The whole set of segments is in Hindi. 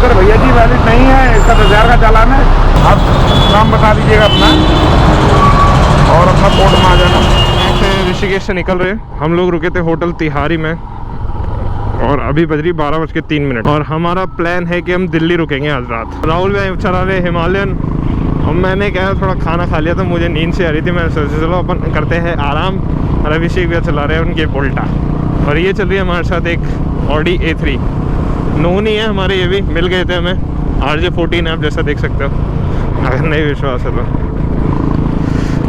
सलेंसर भैया जी वैलिड नहीं है, इसका 10,000 का चालान है। आप नाम बता दीजिएगा अपना और अपना कोड में आ जाना। से ऋषिकेश से निकल रहे हैं हम लोग, रुके थे होटल तिहारी में और अभी बज रही 12:03 और हमारा प्लान है कि हम दिल्ली रुकेंगे आज रात। राहुल भाई चला रहे हिमालयन और मैंने क्या थोड़ा खाना खा लिया था, मुझे नींद से आ रही थी। मैंने सोचा चलो अपन करते हैं आराम। और अभिषेक भैया चला रहे हैं उनके बोल्टा और ये चल रही है हमारे साथ एक ऑडी A3 नोन ही है हमारे, ये भी मिल गए थे हमें। RJ14 आप जैसा देख सकते हो, अगर नहीं विश्वास है तो।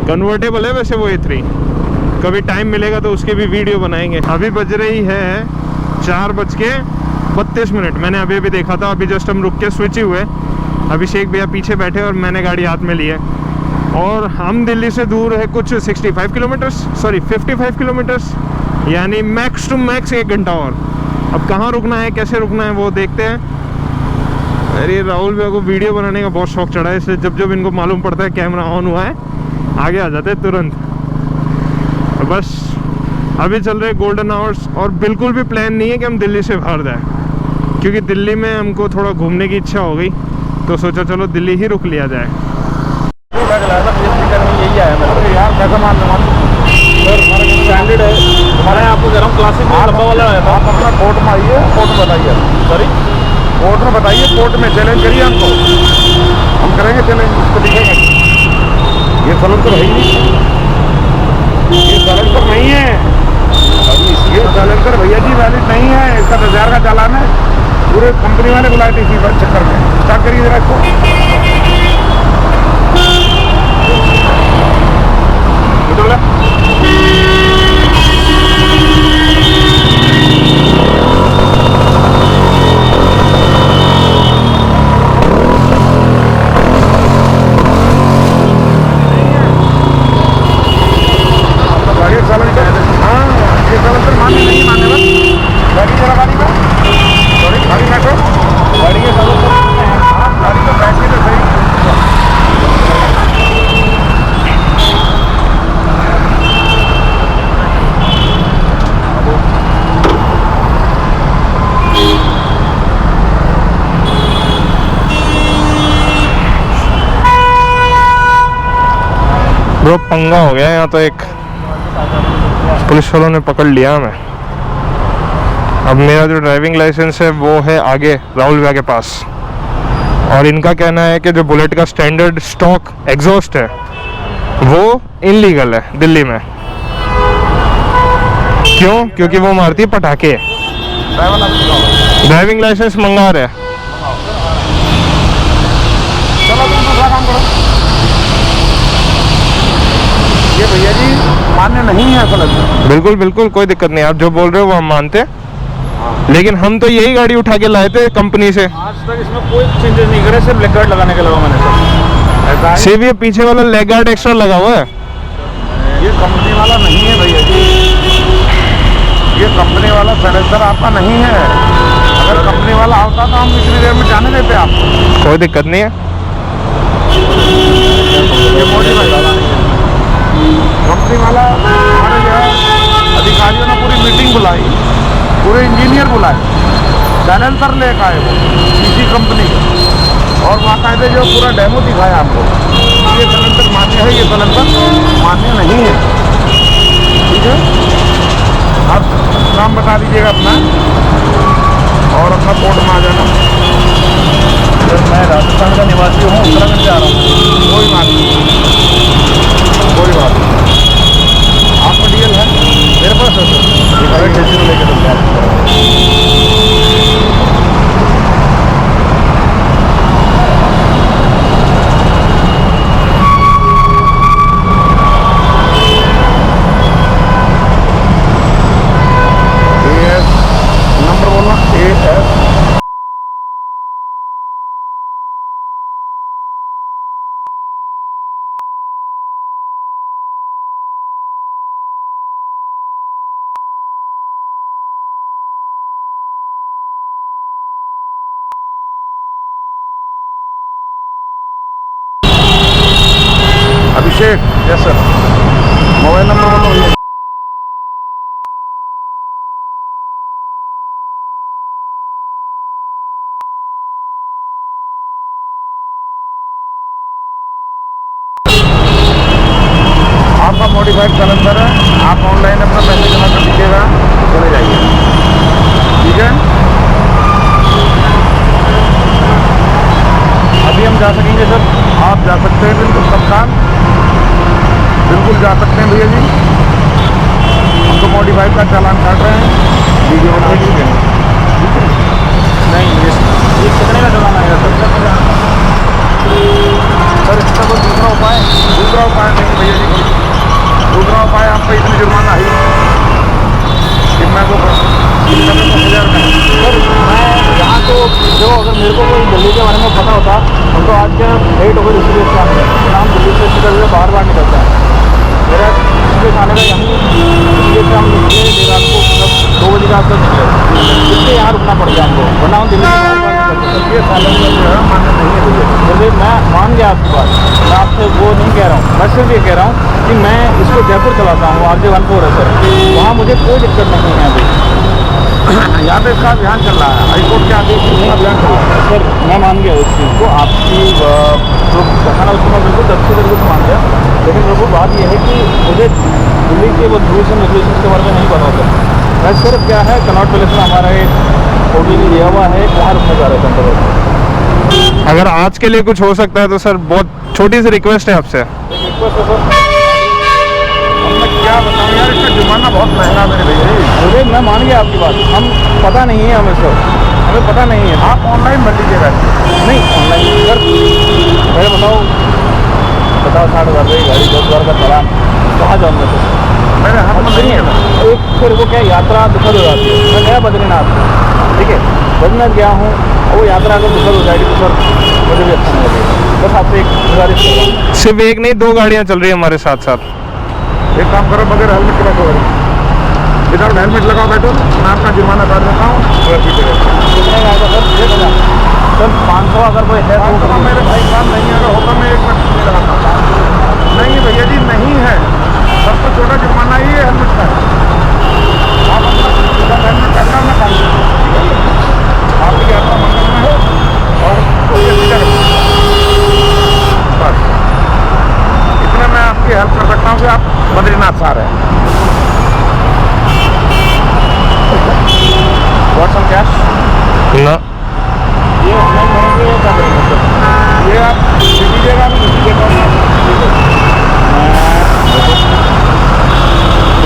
कन्वर्टेबल है वैसे वो A3, कभी टाइम मिलेगा तो उसकी भी वीडियो बनाएंगे। अभी बज रही है 4:32। मैंने अभी देखा था, अभी जस्ट हम रुक के स्विच ही हुए। अभिषेक भैया पीछे बैठे और मैंने गाड़ी हाथ में ली है और हम दिल्ली से दूर है कुछ 65 किलोमीटर्स, सॉरी 55 किलोमीटर्स, यानी मैक्स टू मैक्स 1 घंटा और। अब कहाँ रुकना है, कैसे रुकना है वो देखते हैं। अरे राहुल भैया को वीडियो बनाने का बहुत शौक चढ़ा है, इसलिए जब जब इनको मालूम पड़ता है कैमरा ऑन हुआ है आगे आ जाते हैं तुरंत। बस अभी चल रहे गोल्डन आवर्स और बिल्कुल भी प्लान नहीं है कि हम दिल्ली से बाहर जाए, क्योंकि दिल्ली में हमको थोड़ा घूमने की इच्छा हो गई तो सोचा चलो दिल्ली ही रुक लिया जाए। यही आया मेरा यार, कैसा मान स्टैंडर्ड है हमारे यहाँ। आपको कह रहा हूँ क्लासिक में लंबा वाला आया था। आप अपना कोर्ट में आइए, कोर्ट में बताइए, सॉरी कोर्ट में बताइए, कोर्ट में चैलेंज करिए हमको, हम करेंगे चैलेंज, उसको दिखेंगे। ये सलेंसर है ही नहीं, ये सलेंसर नहीं है, ये सलेंसर भैया जी वैलिड नहीं है, इसका 10,000 का चालान है। पूरे कंपनी वाले बुलाए थे इसी चक्कर में। स्टार्ट करिए जरा इसको। ब्रो पंगा हो गया यहाँ तो, एक पुलिस वालों ने पकड़ लिया हमें। अब मेरा जो ड्राइविंग लाइसेंस है वो है आगे राहुल भैया के पास और इनका कहना है कि जो बुलेट का स्टैंडर्ड स्टॉक एग्जॉस्ट है वो इनलीगल है दिल्ली में। क्यों? क्योंकि वो मारती है पटाखे। ड्राइविंग लाइसेंस मंगा रहे हैं। चलो तुम दूसरा काम करो। ये भैया जी मान्य नहीं है सलेंसर। बिल्कुल बिल्कुल कोई दिक्कत नहीं, आप जो बोल रहे हो वो हम मानते हैं, लेकिन हम तो यही गाड़ी उठा के लाए थे कंपनी से। आज तक इसमें कोई चेंजेस नहीं करे, सिर्फ लेग गार्ड लगाने के लगा मैंने सर। सिर्फ ये पीछे वाला लेग गार्ड एक्स्ट्रा लगा हुआ है। ये कंपनी वाला नहीं है भैया जी, ये कंपनी वाला सलेंसर आपका नहीं है। अगर कंपनी वाला होता तो हम इतनी देर में जाने देते आपको। कोई दिक्कत नहीं है। ये मोदी भाई कंपनी वाला हमारे जो है अधिकारियों ने पूरी मीटिंग बुलाई, पूरे इंजीनियर बुलाए, सलेंसर लेकर आए वो इसी कंपनी का और बाकायदे जो पूरा डेमो दिखाया हमको। ये सलेंसर मान्य है, ये सलेंसर मान्य नहीं है। ठीक है, आप नाम बता दीजिएगा अपना और अपना कोड में आ जाना। सर मैं राजस्थान का निवासी हूँ, उत्तराखंड से आ रहा हूँ। कोई बात नहीं, कोई बात नहीं। आपका डीएल है मेरे पास है सर, लेकर नंबर बोलना AS। अभिषेक, यस सर, मोबाइल नंबर बोलो। जालंधर है, आप ऑनलाइन अपना पैसे जमा कर दीजिएगा, चले जाइए, ठीक है। अभी हम जा सकेंगे सर? आप जा सकते हैं बिल्कुल तत्काल, बिल्कुल जा सकते हैं भैया जी। हम तो मॉडिफाइड का चालान काट रहे हैं, वीडियो बना लीजिए। नहीं, ये कितने का चालान आएगा सर इसका कोई दूसरा उपाय? दूसरा उपाय नहीं भैया जी, दूसरा उपाय आप पे इतनी जुर्माना ही कि मैं वो 1000 का है। सर मैं यहाँ तो जो अगर मेरे को कोई दिल्ली के बारे में पता होता, हम तो आज क्या लेट हो गए ऋषिकेश आने में, हम दिल्ली से निकल के बार बार निकलते हैं। मेरा ऋषिकेश आने का यहीं ऋषिकेश से हम निकले देर रात को मतलब 2 बजे के आसपास निकले, इसलिए यहाँ रुकना पड़ गया हमको, वरना हम दिल्ली से बार बार निकलते। ये सालों का जो है मान्य नहीं है भैया। जैसे मैं मान गया आपकी बात, मैं आपसे वो नहीं कह रहा हूँ, मैं सिर्फ ये कह रहा हूँ कि मैं इसको जयपुर चलाता हूँ, RJ 14 है सर, वहाँ मुझे कोई दिक्कत नहीं है अभी। यहाँ पे इसका अभियान चल रहा है, हाईकोर्ट के आदेश से इसका अभियान चल रहा है। सर मैं मान गया उस चीज़ को, आपकी जो कहना उसको मैं बिल्कुल अच्छे तरीके से मान गया, लेकिन मेरे को बात यह है कि मुझे दिल्ली के वो रूल्स एंड रेगुलेशन के बारे में नहीं पता होता। मैं सिर्फ क्या है, कनॉट पैलेस में हमारा एक होटल लिया हुआ है, वहाँ रुकने जा रहे थे। अगर आज के लिए कुछ हो सकता है तो सर बहुत छोटी सी रिक्वेस्ट है आपसे। रिक्वेस्ट है सर, अब मैं क्या बताऊँ यार, इसका जुर्माना बहुत महंगा मेरे भैया। मुझे मैं मान गया आपकी बात, हम पता नहीं है हमें सर, हमें पता नहीं है। आप ऑनलाइन भर लीजिएगा। नहीं ऑनलाइन सर, पहले बताओ 50-60 हज़ार रुपये गाड़ी, 10,000 का चालान, कहाँ जाऊँ मैं सर? मेरे हाथ में नहीं है। एक फिर वो क्या यात्रा दुखद हो जाती है। मैं गया बद्रीनाथ, ठीक है, बद्रीनाथ गया हूँ, वो यात्रा अगर दुखद हो जाएगी तो सर मुझे भी अच्छा नहीं लगेगा। बस आपसे एक गुजारिश कर रहा हूँ। सिर्फ एक नहीं 2 गाड़ियाँ चल रही है हमारे साथ साथ। एक काम करो, बगैर हेलमेट के बैठो, विदाउट हेलमेट लगाओ बैठो, मैं आपका जुर्माना काट देता हूँ। कितने का आएगा सर? 1,000 सर, 500 अगर कोई है तो मेरे भाई साहब नहीं है, अगर होगा मैं 1 लाख लगाता हूँ। नहीं भैया जी, नहीं है, सबसे छोटा जुर्माना ही है हेलमेट का। आप अपना हेलमेट काटना ना काट, आपकी यात्रा मंगल में हो और बस इतने मैं आपकी हेल्प कर सकता हूँ कि आप बद्रीनाथ से आ रहे हैं। What some cash? ना ये ऑनलाइन करेंगे या क्या करेंगे सर? ये आप दे दीजिएगा, मैं दे दीजिएगा।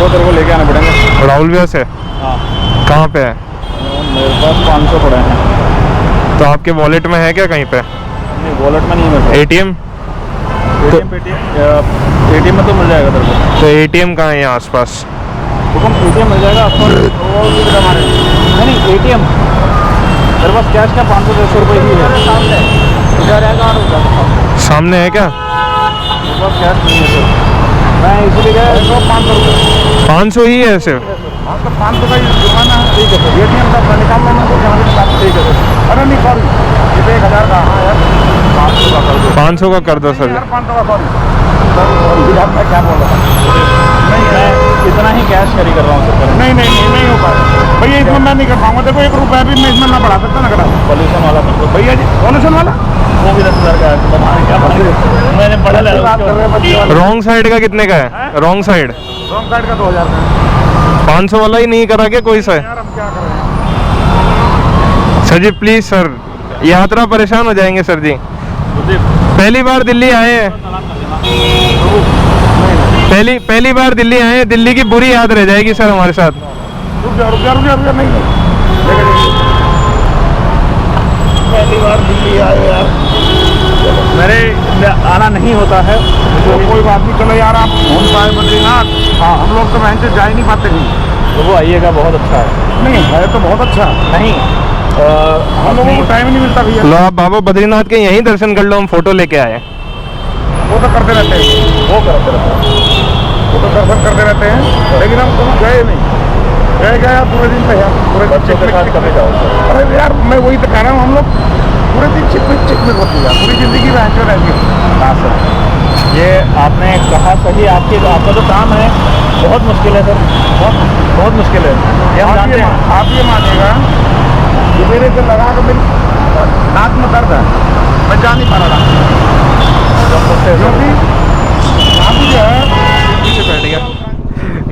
वो तेरे को लेके आने पड़ेंगे। राहुल भैया से हाँ, कहाँ पे है? मेरे पास 500 पड़े हैं। तो आपके वॉलेट में है क्या कहीं पे? नहीं, वॉलेट में नहीं है मेरे पास। ATM? ATM में तो मिल जाएगा तेरे को। तो ATM कहाँ है यहाँ आसपास? हुक्म ATM मिल जाएगा आपको। हमारे नहीं ATM मेरे पास कैश का 500-600 रुपये ही है। सामने इधर है, सामने है क्या? मेरे पास कैश नहीं है सर, मैं इसीलिए गया। 500 रुपये 500 ही है सिर्फ? हाँ तो 500 का ही जुर्माना है। ठीक है सर, ATM का निकाल लो, मैं तो जमा के साथ। ठीक है सर। अरे नहीं सॉरी, ये तो 1000 का। हाँ यार 500 का कर दो। 500 का कर दो सर। यार 500 का सॉरी यार, मैं क्या बोल रहा था। नहीं मैं है, इतना ही कैश कैरी कर रहा हूँ सर। नहीं हो पाएगा भैया, इसमें मैं नहीं कर पाऊंगा। देखो 1 रुपया भी मैं इसमें ना बढ़ा सकता ना करा। पॉल्यूशन वाला कर दो भैया जी पॉल्यूशन वाला वो भी 10,000 का है। बताएं क्या बात है, मैंने पढ़ा है बात कर रहे हैं बच्चे वाले। रॉन्ग साइड का कितने का है? रॉन्ग साइड रॉन्ग साइड का 2000 का है। 500 वाला ही नहीं करा के कोई सा? यार हम क्या कर रहे हैं। सर जी प्लीज सर, यात्रा परेशान हो जाएंगे सर जी। पहली बार दिल्ली आए हैं, पहली बार दिल्ली आए हैं, दिल्ली की बुरी याद रह जाएगी सर हमारे साथ। रुक जा नहीं पहली बार दिल्ली आए यार, मेरे आना नहीं होता है। तो कोई बात नहीं, चलो यार आप घूम पाए बद्रीनाथ। हाँ हम लोग तो वहीं से जा ही नहीं पाते नहीं। तो वो आइएगा, बहुत अच्छा है। नहीं है तो बहुत अच्छा। नहीं हम लोगों को टाइम नहीं मिलता भैया। लो आप बाबा बद्रीनाथ के यहीं दर्शन कर लो, हम फोटो लेके आए। वो तो करते रहते हैं, वो तो दर्शन करते रहते हैं, लेकिन हम कहीं गए नहीं। गए यार पूरे दिन पे यार, पूरे बच्चों के साथ कभी जाओ सर। अरे यार मैं वही तो कह रहा हूँ, हम लोग पूरे दिन चिकमिक होती है, पूरी जिंदगी रहते रहती है। हाँ सर, ये आपने कहा सही, आपका जो काम है बहुत मुश्किल है सर, बहुत मुश्किल है, ये हम जानते हैं। आप ये मानिएगा कि मेरे से लगा कर मेरी नाक में दर्द है, मैं जा नहीं पा रहा क्योंकि आप जो है पीछे बैठ गया।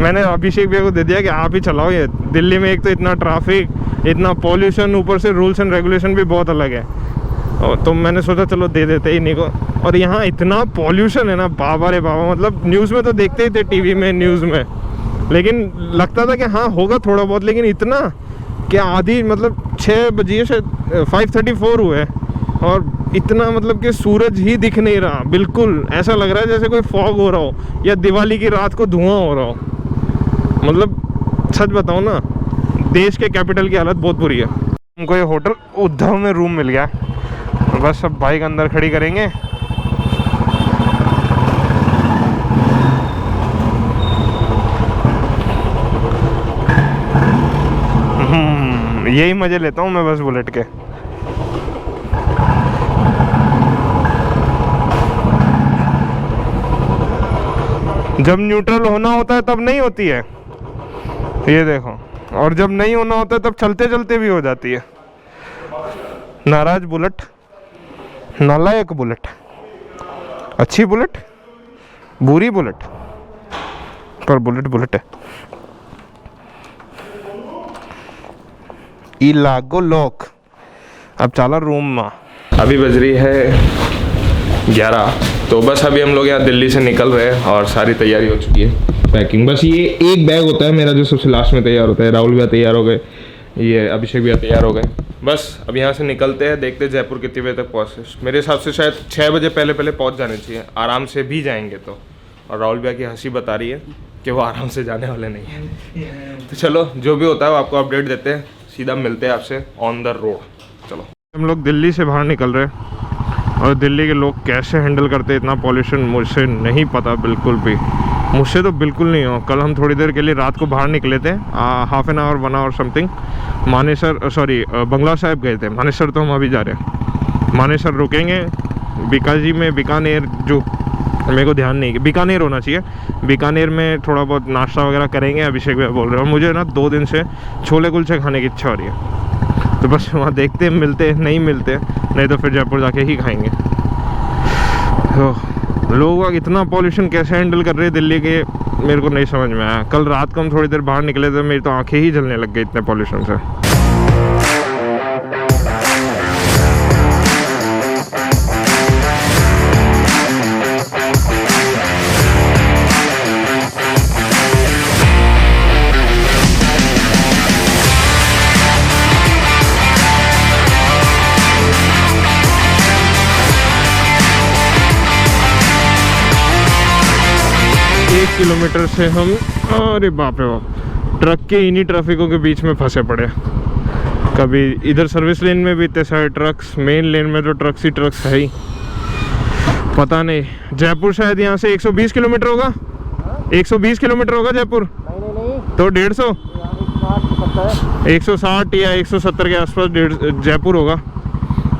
मैंने अभिषेक भैया को दे दिया कि आप ही चलाओ ये। दिल्ली में एक तो इतना ट्रैफिक, इतना पॉल्यूशन, ऊपर से रूल्स एंड रेगुलेशन भी बहुत अलग है। और तो मैंने सोचा चलो दे देते इन्हीं को। और यहाँ इतना पॉल्यूशन है ना, बाबा रे बाबा, मतलब न्यूज़ में तो देखते ही थे, टीवी में, न्यूज़ में, लेकिन लगता था कि हाँ होगा थोड़ा बहुत, लेकिन इतना कि आधी मतलब 6 बजे से 5:34 हुए और इतना मतलब कि सूरज ही दिख नहीं रहा। बिल्कुल ऐसा लग रहा है जैसे कोई फॉग हो रहा हो या दिवाली की रात को धुआं हो रहा हो। मतलब सच बताऊँ ना, देश के कैपिटल की हालत बहुत बुरी है। हमको ये होटल उद्धव में रूम मिल गया, बस अब बाइक अंदर खड़ी करेंगे। यही मजे लेता हूँ मैं बस बुलेट के। जब न्यूट्रल होना होता है तब नहीं होती है, ये देखो, और जब नहीं होना होता है तब चलते चलते भी हो जाती है। नाराज बुलेट, नालायक बुलेट, अच्छी बुलेट, बुरी बुलेट, पर बुलेट बुलेट है। इलागो लोक अब चाला रूम में। अभी बज रही है 11, तो बस अभी हम लोग यहाँ दिल्ली से निकल रहे हैं और सारी तैयारी हो चुकी है, पैकिंग। बस ये एक बैग होता है मेरा जो सबसे लास्ट में तैयार होता है। राहुल भैया तैयार हो गए, ये अभिषेक भैया तैयार हो गए। बस अब यहाँ से निकलते हैं, देखते हैं जयपुर कितनी बजे तक पहुँचे। मेरे हिसाब से शायद 6 बजे पहले पहुँच जाने चाहिए, आराम से भी जाएंगे तो। और राहुल भैया की हंसी बता रही है कि वो आराम से जाने वाले नहीं हैं। तो चलो जो भी होता है वो आपको अपडेट देते हैं, सीधा मिलते हैं आपसे ऑन द रोड। चलो हम लोग दिल्ली से बाहर निकल रहे हैं और दिल्ली के लोग कैसे हैंडल करते हैं इतना पॉल्यूशन मुझसे नहीं पता, बिल्कुल भी मुझसे तो बिल्कुल नहीं हो। कल हम थोड़ी देर के लिए रात को बाहर निकले थे, half an hour 1 hour something, Manesar sorry Bangla Sahib गए थे। मानेसर तो हम अभी जा रहे हैं, मानेसर रुकेंगे, बीकाजी में, बीकानेर, जो मेरे को ध्यान नहीं, बीकानेर होना चाहिए, बीकानेर में थोड़ा बहुत नाश्ता वगैरह करेंगे। अभिषेक भैया बोल रहे हैं, और मुझे ना 2 दिन से छोले कुलचे खाने की इच्छा हो रही है, तो बस वहाँ देखते हैं मिलते नहीं मिलते, नहीं तो फिर जयपुर जाके ही खाएंगे। तो लोग इतना पॉल्यूशन कैसे हैंडल कर रहे हैं दिल्ली के, मेरे को नहीं समझ में आया। कल रात को हम थोड़ी देर बाहर निकले थे, मेरी तो आंखें ही जलने लग गई इतने पॉल्यूशन से। 1 किलोमीटर से हम, अरे बाप रे बाप, ट्रक के इन्हीं ट्रैफिकों के बीच में फंसे पड़े। कभी इधर सर्विस लेन में भी इतने सारे ट्रक्स, मेन लेन में तो ट्रक्स ही ट्रक्स है ही। पता नहीं, जयपुर शायद यहाँ से 120 किलोमीटर होगा, 120 किलोमीटर होगा जयपुर, नहीं तो 150, 160 या 170 के आसपास जयपुर होगा।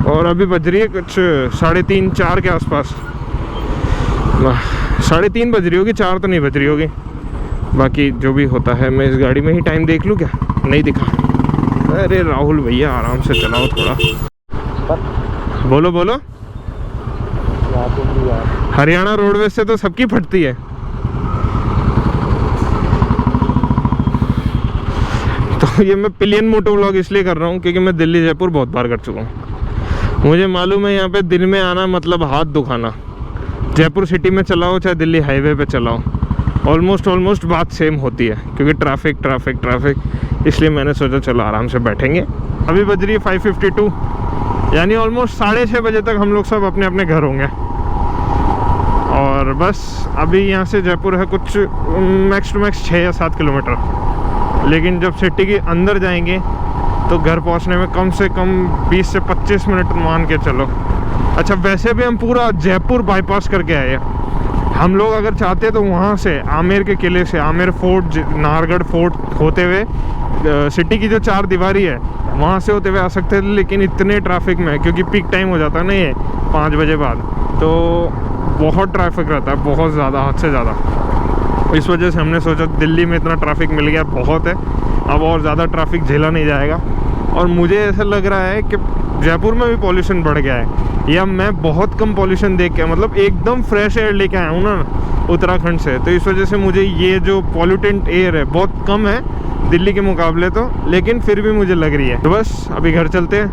और अभी बज रही है कुछ 3:30 4 के आसपास, 3:30 बज रही होगी, 4 तो नहीं बज रही होगी। बाकी जो भी होता है, मैं इस गाड़ी में ही टाइम देख लूँ क्या, नहीं दिखा। अरे राहुल भैया आराम से चलाओ थोड़ा। बोलो बोलो। हरियाणा रोडवेज से तो सबकी फटती है। तो ये मैं पिलियन मोटो व्लॉग इसलिए कर रहा हूँ क्योंकि मैं दिल्ली जयपुर बहुत बार कर चुका हूँ। मुझे मालूम है यहाँ पे दिन में आना मतलब हाथ दुखाना। जयपुर सिटी में चलाओ चाहे दिल्ली हाईवे पे चलाओ, ऑलमोस्ट बात सेम होती है, क्योंकि ट्रैफिक। इसलिए मैंने सोचा चलो आराम से बैठेंगे। अभी बज रही है 5:52, यानी ऑलमोस्ट 6:30 बजे तक हम लोग सब अपने अपने घर होंगे। और बस अभी यहाँ से जयपुर है कुछ मैक्स टू मैक्स 6 या 7 किलोमीटर, लेकिन जब सिटी के अंदर जाएंगे तो घर पहुँचने में कम से कम 20 से 25 मिनट मान के चलो। अच्छा, वैसे भी हम पूरा जयपुर बाईपास करके आए हैं। हम लोग अगर चाहते तो वहाँ से आमेर के किले से, आमेर फोर्ट, नाहरगढ़ फोर्ट होते हुए सिटी की जो 4 दीवारी है वहाँ से होते हुए आ सकते थे, लेकिन इतने ट्रैफिक में, क्योंकि पीक टाइम हो जाता है ना ये 5 बजे बाद, तो बहुत ट्रैफिक रहता है, बहुत ज़्यादा, हद से ज़्यादा। इस वजह से हमने सोचा दिल्ली में इतना ट्रैफिक मिल गया बहुत है, अब और ज़्यादा ट्रैफिक झेला नहीं जाएगा। और मुझे ऐसा लग रहा है कि जयपुर में भी पॉल्यूशन बढ़ गया है, या मैं बहुत कम पॉल्यूशन देख के, मतलब एकदम फ्रेश एयर लेके आया हूँ ना, उत्तराखंड से, तो इस वजह से मुझे ये जो पॉल्यूटेंट एयर है बहुत कम है दिल्ली के मुकाबले तो, लेकिन फिर भी मुझे लग रही है। तो बस अभी घर चलते हैं।